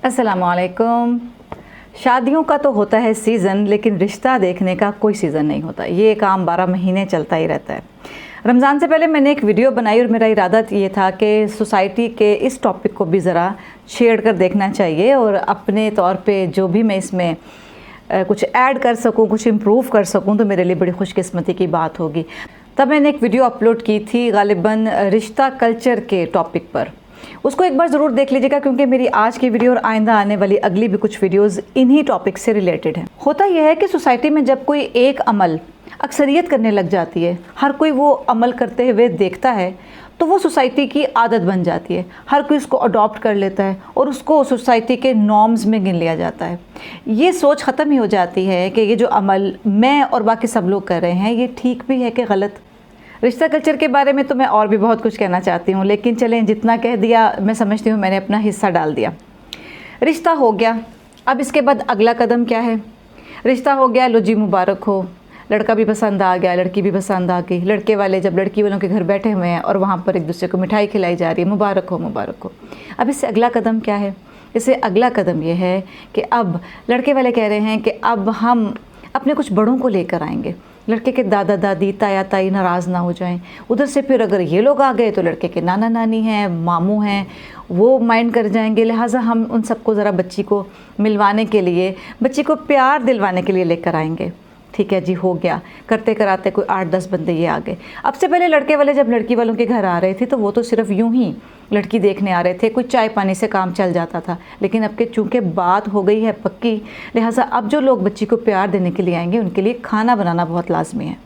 अस्सलामुअलैकुम। शादियों का तो होता है सीज़न, लेकिन रिश्ता देखने का कोई सीज़न नहीं होता। ये काम 12 महीने चलता ही रहता है। रमज़ान से पहले मैंने एक वीडियो बनाई और मेरा इरादा ये था कि सोसाइटी के इस टॉपिक को भी ज़रा छेड़ कर देखना चाहिए और अपने तौर पे जो भी मैं इसमें कुछ ऐड कर सकूं, कुछ इम्प्रूव कर सकूं, तो मेरे लिए बड़ी खुशकिस्मती की बात होगी। तब मैंने एक वीडियो अपलोड की थी गालिबन रिश्ता कल्चर के टॉपिक पर। उसको एक बार ज़रूर देख लीजिएगा, क्योंकि मेरी आज की वीडियो और आइंदा आने वाली अगली भी कुछ वीडियोस इन्हीं टॉपिक से रिलेटेड हैं। होता यह है कि सोसाइटी में जब कोई एक अमल अक्सरियत करने लग जाती है, हर कोई वो अमल करते हुए देखता है, तो वो सोसाइटी की आदत बन जाती है। हर कोई उसको अडॉप्ट कर लेता है और उसको सोसाइटी के नॉर्म्स में गिन लिया जाता है। ये सोच ख़त्म ही हो जाती है कि ये जो अमल मैं और बाकी सब लोग कर रहे हैं ये ठीक भी है कि गलत। रिश्ता कल्चर के बारे में तो मैं और भी बहुत कुछ कहना चाहती हूँ, लेकिन चलें, जितना कह दिया मैं समझती हूँ मैंने अपना हिस्सा डाल दिया। रिश्ता हो गया, अब इसके बाद अगला कदम क्या है? रिश्ता हो गया, लो जी मुबारक हो, लड़का भी पसंद आ गया, लड़की भी पसंद आ गई। लड़के वाले जब लड़की वालों के घर बैठे हुए हैं और वहाँ पर एक दूसरे को मिठाई खिलाई जा रही है, मुबारक हो मुबारक हो। अब इससे अगला कदम क्या है? इससे अगला कदम ये है कि अब लड़के वाले कह रहे हैं कि अब हम अपने कुछ बड़ों को लेकर आएंगे, लड़के के दादा दादी ताया ताई नाराज़ ना हो जाएं। उधर से फिर अगर ये लोग आ गए तो लड़के के नाना नानी हैं, मामू हैं, वो माइंड कर जाएंगे। लिहाजा हम उन सबको ज़रा बच्ची को मिलवाने के लिए, बच्ची को प्यार दिलवाने के लिए लेकर आएंगे। ठीक है जी, हो गया। करते कराते कोई 8-10 बंदे ये आ गए। अब से पहले लड़के वाले जब लड़की वालों के घर आ रहे थे तो वो तो सिर्फ यूं ही लड़की देखने आ रहे थे, कुछ चाय पानी से काम चल जाता था। लेकिन अब के चूँकि बात हो गई है पक्की, लिहाजा अब जो लोग बच्ची को प्यार देने के लिए आएंगे उनके लिए खाना बनाना बहुत लाजमी है।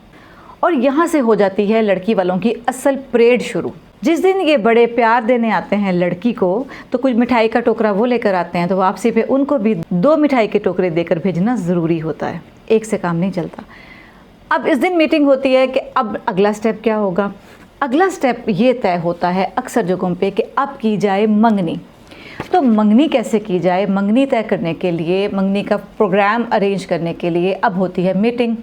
और यहाँ से हो जाती है लड़की वालों की असल परेड शुरू। जिस दिन ये बड़े प्यार देने आते हैं लड़की को, तो कुछ मिठाई का टोकरा वो लेकर आते हैं, तो वापसी पे उनको भी 2 मिठाई के टोकरे देकर भेजना ज़रूरी होता है। एक से काम नहीं चलता। अब इस दिन मीटिंग होती है कि अब अगला स्टेप क्या होगा। अगला स्टेप ये तय होता है अक्सर जगहों पे कि अब की जाए मंगनी। तो मंगनी कैसे की जाए, मंगनी तय करने के लिए, मंगनी का प्रोग्राम अरेंज करने के लिए अब होती है मीटिंग।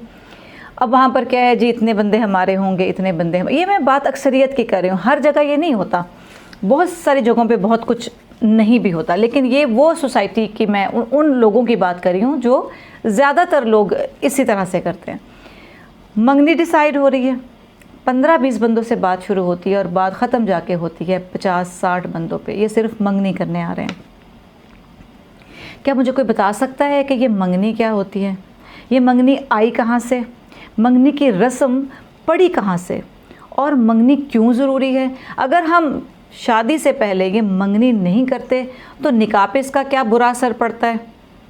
अब वहाँ पर क्या है जी, इतने बंदे हमारे होंगे, इतने बंदे ये मैं बात अक्सरियत की कर रही हूँ, हर जगह ये नहीं होता। बहुत सारी जगहों पे बहुत कुछ नहीं भी होता, लेकिन ये वो सोसाइटी की मैं उन लोगों की बात कर रही हूँ जो ज़्यादातर लोग इसी तरह से करते हैं। मंगनी डिसाइड हो रही है, 15-20 बंदों से बात शुरू होती है और बात ख़त्म जाके होती है 50-60 बंदों पे। ये सिर्फ मंगनी करने आ रहे हैं। क्या मुझे कोई बता सकता है कि ये मंगनी क्या होती है? ये मंगनी आई कहाँ से? मंगनी की रस्म पड़ी कहाँ से? और मंगनी क्यों ज़रूरी है? अगर हम शादी से पहले ये मंगनी नहीं करते तो निकाह पे इसका क्या बुरा असर पड़ता है?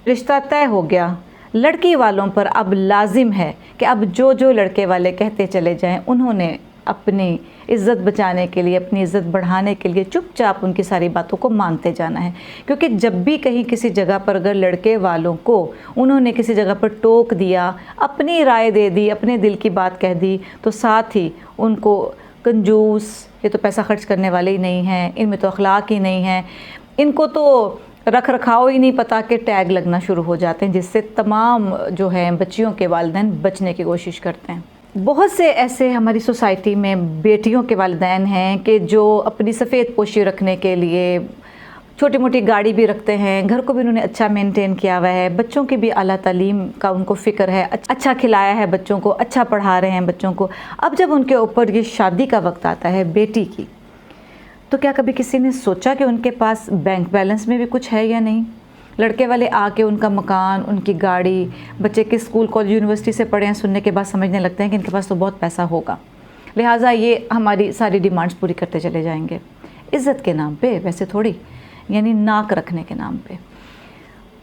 रिश्ता तय हो गया, लड़की वालों पर अब लाजिम है कि अब जो जो लड़के वाले कहते चले जाएं, उन्होंने अपनी इज़्ज़त बचाने के लिए, अपनी इज़्ज़त बढ़ाने के लिए चुपचाप उनकी सारी बातों को मानते जाना है। क्योंकि जब भी कहीं किसी जगह पर अगर लड़के वालों को उन्होंने किसी जगह पर टोक दिया, अपनी राय दे दी, अपने दिल की बात कह दी, तो साथ ही उनको कंजूस, ये तो पैसा खर्च करने वाले ही नहीं हैं, इनमें तो अखलाक ही नहीं है, इनको तो रख रखाव ही नहीं पता, के टैग लगना शुरू हो जाते हैं, जिससे तमाम जो है बच्चियों के वालिदैन बचने की कोशिश करते हैं। बहुत से ऐसे हमारी सोसाइटी में बेटियों के वालिदैन हैं कि जो अपनी सफ़ेद पोशी रखने के लिए छोटी मोटी गाड़ी भी रखते हैं, घर को भी उन्होंने अच्छा मेंटेन किया हुआ है, बच्चों की भी आला तालीम का उनको फ़िक्र है, अच्छा खिलाया है बच्चों को, अच्छा पढ़ा रहे हैं बच्चों को। अब जब उनके ऊपर ये शादी का वक्त आता है बेटी की, तो क्या कभी किसी ने सोचा कि उनके पास बैंक बैलेंस में भी कुछ है या नहीं? लड़के वाले आके उनका मकान, उनकी गाड़ी, बच्चे किस स्कूल कॉलेज यूनिवर्सिटी से पढ़े हैं सुनने के बाद समझने लगते हैं कि इनके पास तो बहुत पैसा होगा, लिहाजा ये हमारी सारी डिमांड्स पूरी करते चले जाएंगे। इज़्ज़त के नाम पे, वैसे थोड़ी, यानी नाक रखने के नाम पे।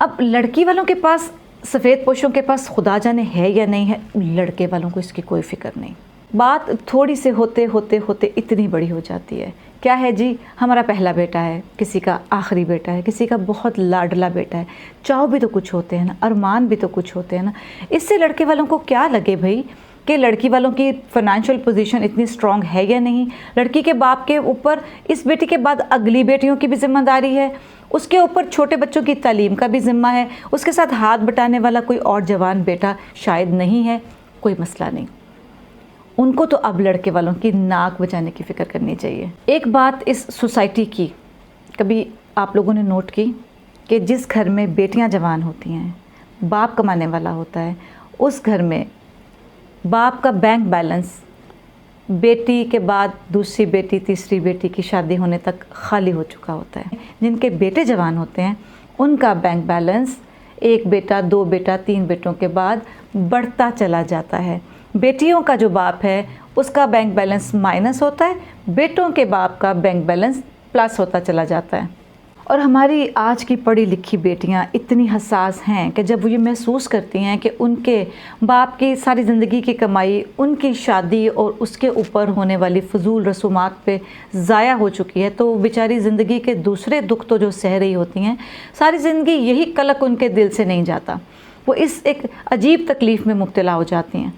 अब लड़की वालों के पास, सफ़ेद पोशों के पास खुदा जाने है या नहीं है, लड़के वालों को इसकी कोई फ़िक्र नहीं। बात थोड़ी से होते होते होते इतनी बड़ी हो जाती है। क्या है जी, हमारा पहला बेटा है, किसी का आखिरी बेटा है, किसी का बहुत लाडला बेटा है। चाव भी तो कुछ होते हैं ना, अरमान भी तो कुछ होते हैं ना। इससे लड़के वालों को क्या लगे भाई कि लड़की वालों की फ़ाइनेंशियल पोजीशन इतनी स्ट्रॉन्ग है या नहीं। लड़की के बाप के ऊपर इस बेटी के बाद अगली बेटियों की भी ज़िम्मेदारी है, उसके ऊपर छोटे बच्चों की तालीम का भी ज़िम्मा है, उसके साथ हाथ बटाने वाला कोई और जवान बेटा शायद नहीं है। कोई मसला नहीं, उनको तो अब लड़के वालों की नाक बचाने की फ़िक्र करनी चाहिए। एक बात इस सोसाइटी की कभी आप लोगों ने नोट की کہ جس گھر میں بیٹیاں جوان ہوتی ہیں، باپ کمانے والا ہوتا ہے، اس گھر میں باپ کا بینک بیلنس بیٹی کے بعد دوسری بیٹی تیسری بیٹی کی شادی ہونے تک خالی ہو چکا ہوتا ہے۔ جن کے بیٹے جوان ہوتے ہیں ان کا بینک بیلنس 1 بیٹا 2 بیٹا 3 بیٹوں کے بعد بڑھتا چلا جاتا ہے۔ بیٹیوں کا جو باپ ہے اس کا بینک بیلنس مائنس ہوتا ہے، بیٹوں کے باپ کا بینک بیلنس پلس ہوتا چلا جاتا ہے۔ اور ہماری آج کی پڑھی لکھی بیٹیاں اتنی حساس ہیں کہ جب وہ یہ محسوس کرتی ہیں کہ ان کے باپ کی ساری زندگی کی کمائی ان کی شادی اور اس کے اوپر ہونے والی فضول رسومات پہ ضائع ہو چکی ہے، تو وہ بیچاری زندگی کے دوسرے دکھ تو جو سہ رہی ہوتی ہیں، ساری زندگی یہی کلک ان کے دل سے نہیں جاتا، وہ اس ایک عجیب تکلیف میں مبتلا ہو جاتی ہیں۔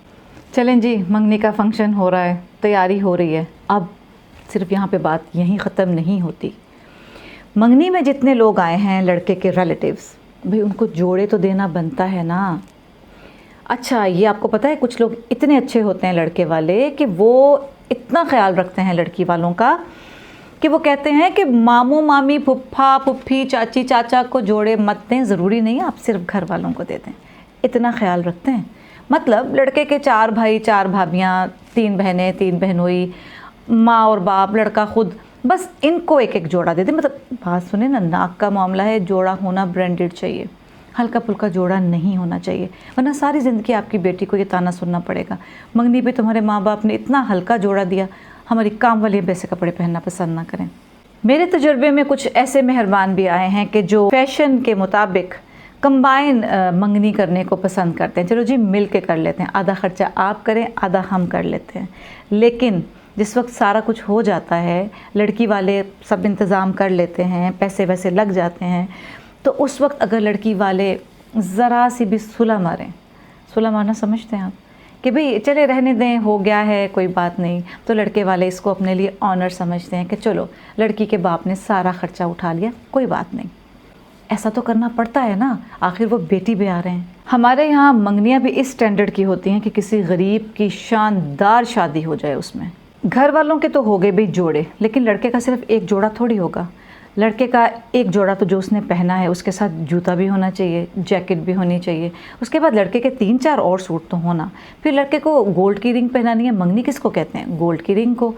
چلیں جی، منگنی کا فنکشن ہو رہا ہے، تیاری ہو رہی ہے۔ اب صرف یہاں پہ بات یہیں ختم نہیں ہوتی۔ منگنی میں جتنے لوگ آئے ہیں لڑکے کے ریلیٹیوز، بھئی ان کو جوڑے تو دینا بنتا ہے نا۔ اچھا، یہ آپ کو پتہ ہے کچھ لوگ اتنے اچھے ہوتے ہیں لڑکے والے کہ وہ اتنا خیال رکھتے ہیں لڑکی والوں کا کہ وہ کہتے ہیں کہ ماموں مامی پھپھا پھپھی چاچی چاچا کو جوڑے مت دیں، ضروری نہیں آپ صرف گھر والوں کو دے دیں، اتنا خیال رکھتے ہیں۔ مطلب لڑکے کے 4 بھائی 4 بھابیاں 3 بہنیں 3 بہنوئی، ماں اور باپ، لڑکا خود، بس ان کو ایک ایک جوڑا دے دیں۔ مطلب بات سنیں نا، ناک کا معاملہ ہے، جوڑا ہونا برانڈڈ چاہیے، ہلکا پھلکا جوڑا نہیں ہونا چاہیے، ورنہ ساری زندگی آپ کی بیٹی کو یہ تانا سننا پڑے گا، منگنی پہ تمہارے ماں باپ نے اتنا ہلکا جوڑا دیا، ہماری کام والی ویسے کپڑے پہننا پسند نہ کریں۔ میرے تجربے میں کچھ ایسے مہربان بھی آئے ہیں کہ جو فیشن کے مطابق کمبائن منگنی کرنے کو پسند کرتے ہیں، چلو جی مل کے کر لیتے ہیں، آدھا خرچہ آپ کریں آدھا ہم کر لیتے ہیں۔ لیکن جس وقت سارا کچھ ہو جاتا ہے، لڑکی والے سب انتظام کر لیتے ہیں، پیسے ویسے لگ جاتے ہیں، تو اس وقت اگر لڑکی والے ذرا سی بھی صلح ماریں، صلح مارنا سمجھتے ہیں آپ کہ بھئی چلے رہنے دیں، ہو گیا ہے کوئی بات نہیں، تو لڑکے والے اس کو اپنے لیے آنر سمجھتے ہیں کہ چلو لڑکی کے باپ نے سارا خرچہ اٹھا لیا، کوئی بات نہیں۔ ایسا تو کرنا پڑتا ہے نا، آخر وہ بیٹی بھی آ رہے ہیں۔ ہمارے یہاں منگنیاں بھی اس سٹینڈرڈ کی ہوتی ہیں کہ کسی غریب کی شاندار شادی ہو جائے اس میں۔ گھر والوں کے تو ہو گئے بھئی جوڑے، لیکن لڑکے کا صرف ایک جوڑا تھوڑی ہوگا، لڑکے کا ایک جوڑا تو جو اس نے پہنا ہے، اس کے ساتھ جوتا بھی ہونا چاہیے، جیکٹ بھی ہونی چاہیے، اس کے بعد لڑکے کے 3-4 اور سوٹ تو ہونا، پھر لڑکے کو گولڈ کی رنگ پہنانی ہے، منگنی کس کو کہتے ہیں؟ گولڈ کی رنگ کو۔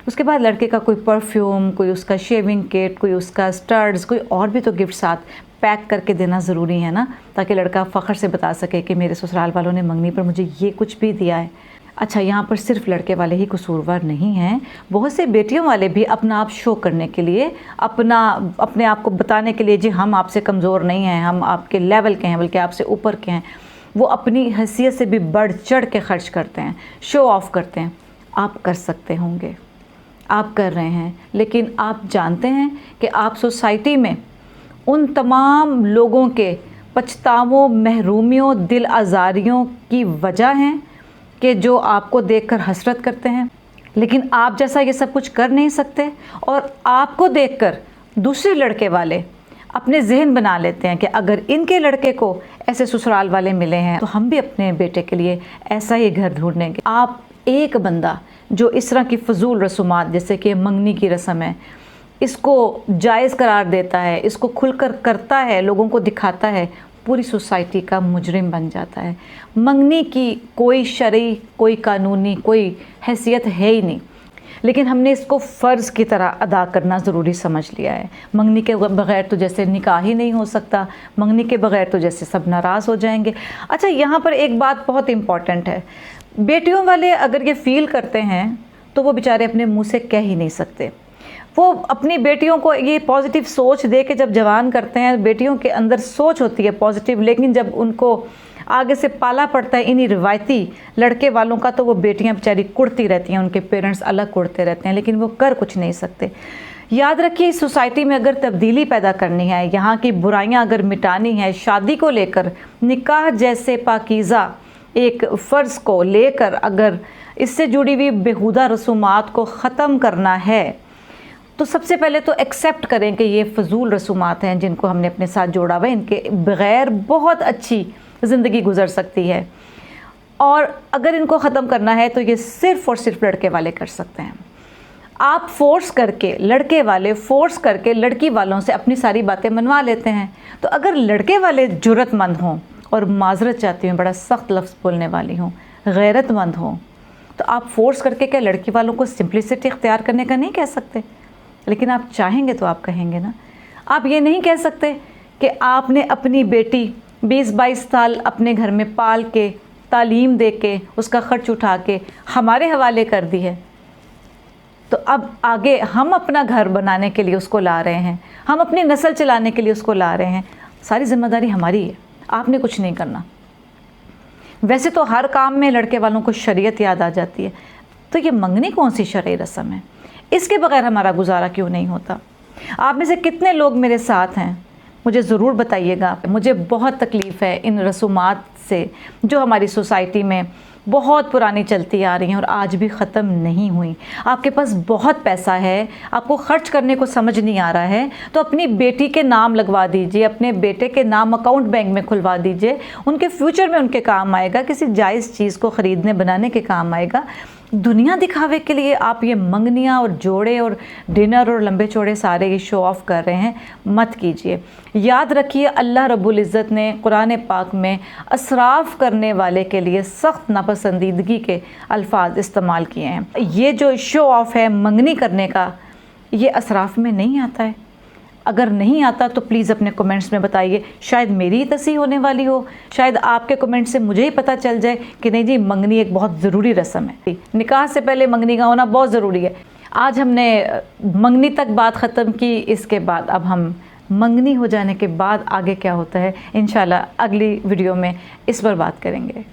اس کے بعد لڑکے کا کوئی پرفیوم، کوئی اس کا شیونگ کٹ، کوئی اس کا اسٹرڈز، کوئی اور بھی تو گفٹ ساتھ پیک کر کے دینا ضروری ہے نا، تاکہ لڑکا فخر سے بتا سکے کہ میرے سسرال والوں نے منگنی پر مجھے یہ کچھ بھی دیا ہے۔ اچھا، یہاں پر صرف لڑکے والے ہی قصوروار نہیں ہیں، بہت سے بیٹیوں والے بھی اپنا آپ شو کرنے کے لیے، اپنے آپ کو بتانے کے لیے جی ہم آپ سے کمزور نہیں ہیں، ہم آپ کے لیول کے ہیں بلکہ آپ سے اوپر کے ہیں، وہ اپنی حیثیت سے بھی بڑھ چڑھ کے خرچ کرتے ہیں، شو آف کرتے ہیں۔ آپ کر سکتے ہوں گے، آپ کر رہے ہیں، لیکن آپ جانتے ہیں کہ آپ سوسائٹی میں ان تمام لوگوں کے پچھتاووں، محرومیوں، دل آزاریوں کی وجہ ہیں کہ جو آپ کو دیکھ کر حسرت کرتے ہیں، لیکن آپ جیسا یہ سب کچھ کر نہیں سکتے، اور آپ کو دیکھ کر دوسرے لڑکے والے اپنے ذہن بنا لیتے ہیں کہ اگر ان کے لڑکے کو ایسے سسرال والے ملے ہیں تو ہم بھی اپنے بیٹے کے لیے ایسا ہی گھر ڈھونڈیں گے۔ آپ ایک بندہ جو اس طرح کی فضول رسومات جیسے کہ منگنی کی رسم ہے، اس کو جائز قرار دیتا ہے، اس کو کھل کر کرتا ہے، لوگوں کو دکھاتا ہے، پوری سوسائٹی کا مجرم بن جاتا ہے۔ منگنی کی کوئی شرعی، کوئی قانونی، کوئی حیثیت ہے ہی نہیں، لیکن ہم نے اس کو فرض کی طرح ادا کرنا ضروری سمجھ لیا ہے۔ منگنی کے بغیر تو جیسے نکاح ہی نہیں ہو سکتا، منگنی کے بغیر تو جیسے سب ناراض ہو جائیں گے۔ اچھا، یہاں پر ایک بات بہت امپورٹنٹ ہے، بیٹیوں والے اگر یہ فیل کرتے ہیں تو وہ بیچارے اپنے منہ سے کہہ ہی نہیں سکتے، وہ اپنی بیٹیوں کو یہ پازیٹیو سوچ دے کے جب جوان کرتے ہیں، بیٹیوں کے اندر سوچ ہوتی ہے پازیٹیو، لیکن جب ان کو آگے سے پالا پڑتا ہے انہی روایتی لڑکے والوں کا تو وہ بیٹیاں بیچاری کڑتی رہتی ہیں، ان کے پیرنٹس الگ کڑتے رہتے ہیں، لیکن وہ کر کچھ نہیں سکتے۔ یاد رکھیے، اس سوسائٹی میں اگر تبدیلی پیدا کرنی ہے، یہاں کی برائیاں اگر مٹانی ہے، شادی کو لے کر، نکاح جیسے پاکیزہ ایک فرض کو لے کر اگر اس سے جڑی ہوئی بیہودہ رسومات کو ختم کرنا ہے، تو سب سے پہلے تو ایکسیپٹ کریں کہ یہ فضول رسومات ہیں جن کو ہم نے اپنے ساتھ جوڑا ہوا ہے، ان کے بغیر بہت اچھی زندگی گزر سکتی ہے، اور اگر ان کو ختم کرنا ہے تو یہ صرف اور صرف لڑکے والے کر سکتے ہیں۔ आप फोर्स करके, लड़के वाले फोर्स करके लड़की वालों से अपनी सारी बातें मनवा लेते हैं। तो अगर लड़के वाले जुर्रतमंद हों, और माजरत चाहती हूँ, बड़ा सख्त लफ्ज़ बोलने वाली हूँ, गैरतमंद हों, तो आप फोर्स करके क्या लड़की वालों को सिंपलिसिटी इख्तियार करने का नहीं कह सकते? लेकिन आप चाहेंगे तो आप कहेंगे ना। आप ये नहीं कह सकते कि आपने अपनी बेटी 20-22 साल अपने घर में पाल के, तालीम दे के, उसका ख़र्च उठा के हमारे हवाले कर दी है, तो अब आगे हम अपना घर बनाने के लिए उसको ला रहे हैं, हम अपनी नस्ल चलाने के लिए उसको ला रहे हैं, सारी ज़िम्मेदारी हमारी है, आपने कुछ नहीं करना। वैसे तो हर काम में लड़के वालों को शरीयत याद आ जाती है, तो ये मंगनी कौन सी शरई रस्म है? इसके बगैर हमारा गुजारा क्यों नहीं होता? आप में से कितने लोग मेरे साथ हैं, मुझे ज़रूर बताइएगा। मुझे बहुत तकलीफ़ है इन रसूमात से जो हमारी सोसाइटी में बहुत पुरानी चलती आ रही हैं और आज भी ख़त्म नहीं हुई। आपके पास बहुत पैसा है, आपको ख़र्च करने को समझ नहीं आ रहा है, तो अपनी बेटी के नाम लगवा दीजिए, अपने बेटे के नाम अकाउंट बैंक में खुलवा दीजिए, उनके फ्यूचर में उनके काम आएगा, किसी जायज़ चीज़ को ख़रीदने बनाने के काम आएगा। दुनिया दिखावे के लिए आप ये मंगनियाँ और जोड़े और डिनर और लंबे चौड़े सारे ये शो ऑफ़ कर रहे हैं, मत कीजिए। याद रखिए, अल्लाह रब्बुल इज़्ज़त ने कुरान पाक में असराफ़ करने वाले के लिए सख्त नापसंदीदगी के अल्फाज इस्तेमाल किए हैं। ये जो शो ऑफ़ है मंगनी करने का, ये असराफ़ में नहीं आता है। अगर नहीं आता तो प्लीज़ अपने कमेंट्स में बताइए, शायद मेरी तसीह होने वाली हो, शायद आपके कमेंट से मुझे ही पता चल जाए कि नहीं जी, मंगनी एक बहुत ज़रूरी रस्म है, निकाह से पहले मंगनी का होना बहुत ज़रूरी है। आज हमने मंगनी तक बात ख़त्म की, इसके बाद अब हम मंगनी हो जाने के बाद आगे क्या होता है इंशाल्लाह अगली वीडियो में इस पर बात करेंगे।